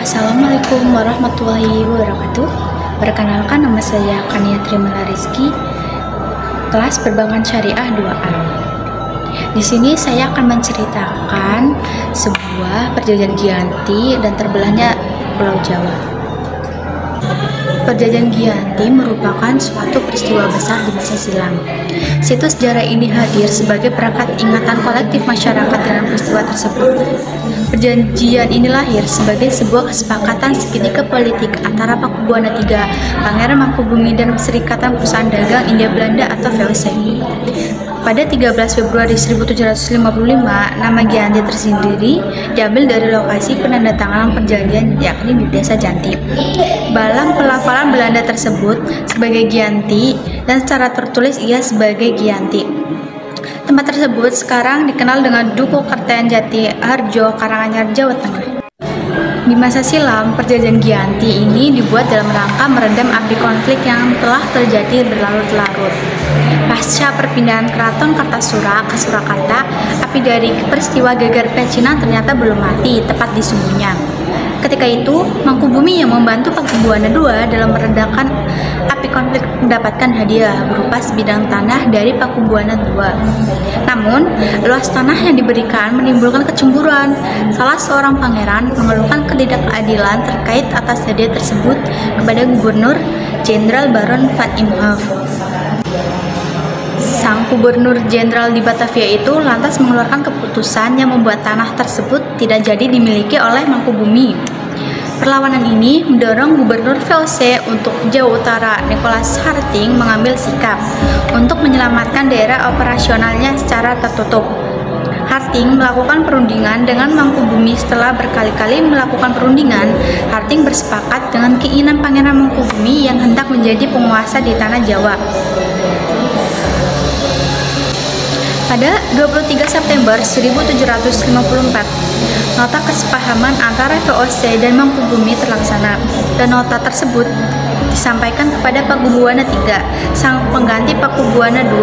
Assalamualaikum warahmatullahi wabarakatuh. Perkenalkan, nama saya Kania Trimala Rizky, kelas Perbankan Syariah 2A. Di sini saya akan menceritakan sebuah perjanjian Giyanti dan terbelahnya Pulau Jawa. Perjanjian Giyanti merupakan suatu peristiwa besar di masa silam. Situs sejarah ini hadir sebagai perangkat ingatan kolektif masyarakat dalam peristiwa tersebut. Perjanjian ini lahir sebagai sebuah kesepakatan segitiga politik antara Pakubuwana III, Pangeran Mangkubumi, dan Perserikatan Perusahaan Dagang India Belanda atau VOC. Pada 13 Februari 1755, nama Giyanti tersendiri diambil dari lokasi penandatanganan perjanjian, yakni di Desa Janti. Dalam pelafalan Belanda tersebut sebagai Giyanti dan secara tertulis ia sebagai Giyanti. Tempat tersebut sekarang dikenal dengan Dukuh Kerten Jati Harjo, Karanganyar, Jawa Tengah. Di masa silam, perjanjian Giyanti ini dibuat dalam rangka meredam api konflik yang telah terjadi berlarut-larut. Pasca perpindahan Keraton Kartasura ke Surakarta, api dari peristiwa geger pecinan ternyata belum mati tepat di sumbunya. Ketika itu, Mangkubumi yang membantu Pakubuwana II dalam meredakan api konflik mendapatkan hadiah berupa sebidang tanah dari Pakubuwana II. Namun, luas tanah yang diberikan menimbulkan kecemburuan. Salah seorang pangeran mengeluhkan ketidakadilan terkait atas hadiah tersebut kepada Gubernur Jenderal Baron van Imhoff. Sang Gubernur Jenderal di Batavia itu lantas mengeluarkan keputusan yang membuat tanah tersebut tidak jadi dimiliki oleh Mangkubumi. Perlawanan ini mendorong Gubernur VOC untuk Jawa Utara, Nicholas Harting, mengambil sikap untuk menyelamatkan daerah operasionalnya secara tertutup. Harting melakukan perundingan dengan Mangkubumi. Setelah berkali-kali melakukan perundingan, Harting bersepakat dengan keinginan Pangeran Mangkubumi yang hendak menjadi penguasa di tanah Jawa. Pada 23 September 1754, nota kesepahaman antara VOC dan Mangkubumi terlaksana, dan nota tersebut disampaikan kepada Pakubuwana III, sang pengganti Pakubuwana II.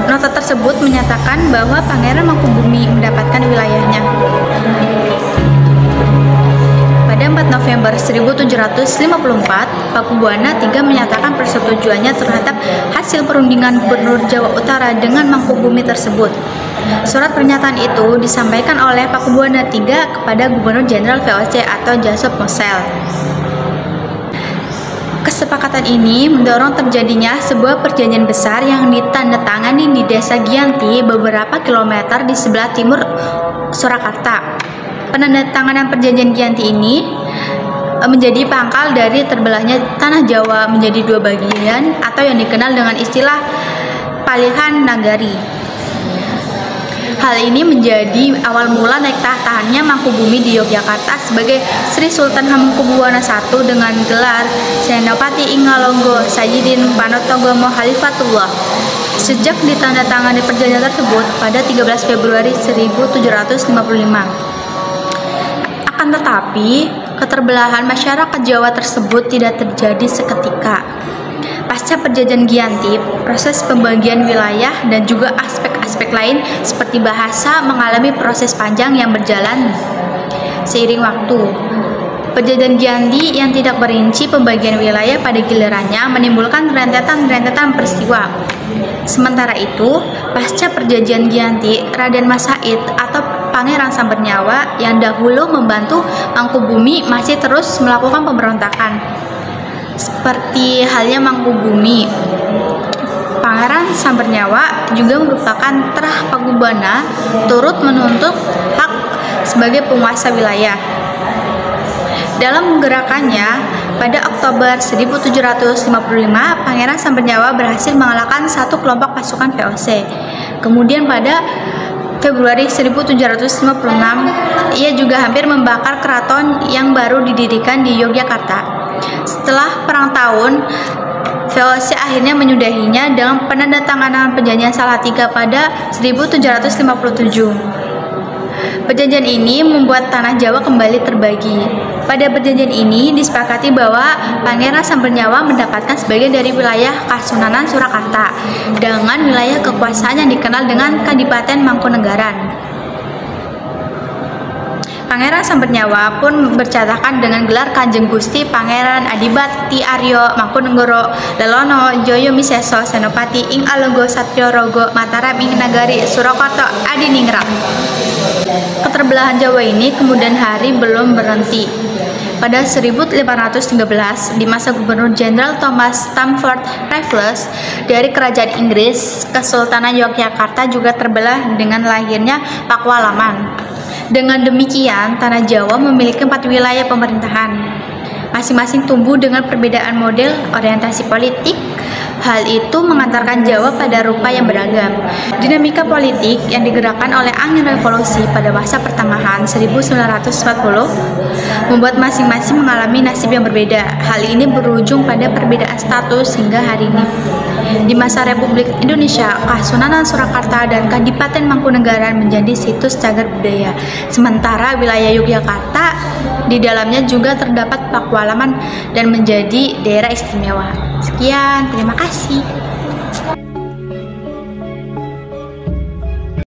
Nota tersebut menyatakan bahwa Pangeran Mangkubumi mendapatkan wilayahnya. Pada 4 November 1754, Pakubuwana III menyatakan persetujuannya terhadap hasil perundingan Gubernur Jawa Utara dengan Mangkubumi tersebut. Surat pernyataan itu disampaikan oleh Pakubuwana III kepada Gubernur Jenderal VOC atau Jacob Mosel. Kesepakatan ini mendorong terjadinya sebuah perjanjian besar yang ditandatangani di Desa Giyanti beberapa kilometer di sebelah timur Surakarta. Penandatanganan perjanjian Giyanti ini menjadi pangkal dari terbelahnya tanah Jawa menjadi dua bagian atau yang dikenal dengan istilah Palihan Nagari. Hal ini menjadi awal mula naik tahtaannya Mangkubumi di Yogyakarta sebagai Sri Sultan Hamengkubuwana I dengan gelar Senopati Ingalonggo Sayyidin Panotogomo Halifatullah. Sejak ditandatangani perjanjian tersebut pada 13 Februari 1755. Akan tetapi, keterbelahan masyarakat Jawa tersebut tidak terjadi seketika. Pasca perjanjian Giyanti, proses pembagian wilayah dan juga aspek-aspek lain seperti bahasa mengalami proses panjang yang berjalan seiring waktu. Perjanjian Giyanti yang tidak merinci pembagian wilayah pada gilirannya menimbulkan rentetan-rentetan peristiwa. Sementara itu, pasca perjanjian Giyanti, Raden Mas Said atau Pangeran Sambernyawa yang dahulu membantu Mangkubumi masih terus melakukan pemberontakan. Seperti halnya Mangkubumi, Pangeran Sambernyawa juga merupakan terah Pakubuwana turut menuntut hak sebagai penguasa wilayah. Dalam gerakannya, pada Oktober 1755, Pangeran Sambernyawa berhasil mengalahkan satu kelompok pasukan VOC. Kemudian pada Februari 1756, ia juga hampir membakar keraton yang baru didirikan di Yogyakarta. Setelah perang tahun, VOC akhirnya menyudahinya dengan penandatanganan perjanjian Salatiga pada 1757. Perjanjian ini membuat tanah Jawa kembali terbagi. Pada perjanjian ini disepakati bahwa Pangeran Sambernyawa mendapatkan sebagian dari wilayah Kasunanan Surakarta dengan wilayah kekuasaan yang dikenal dengan Kadipaten Mangkunegaran. Pangeran Sambernyawa pun bercatakan dengan gelar Kanjeng Gusti Pangeran Adipati Aryo Mangkunegoro Lelono Joyo Miseso Senopati ing Alenggo Satrio Rogo Mataram ing Nagari Surakarta Adiningrat. Keterbelahan Jawa ini kemudian hari belum berhenti. Pada 1513, di masa Gubernur Jenderal Thomas Stamford Raffles dari Kerajaan Inggris, Kesultanan Yogyakarta juga terbelah dengan lahirnya Pakualaman. Dengan demikian, Tanah Jawa memiliki 4 wilayah pemerintahan, masing-masing tumbuh dengan perbedaan model orientasi politik. Hal itu mengantarkan Jawa pada rupa yang beragam. Dinamika politik yang digerakkan oleh angin revolusi pada masa pertengahan 1940 membuat masing-masing mengalami nasib yang berbeda. Hal ini berujung pada perbedaan status hingga hari ini. Di masa Republik Indonesia, Kasunanan Surakarta dan Kadipaten Mangkunegaran menjadi situs cagar budaya. Sementara wilayah Yogyakarta di dalamnya juga terdapat Pakualaman dan menjadi daerah istimewa. Sekian, terima kasih.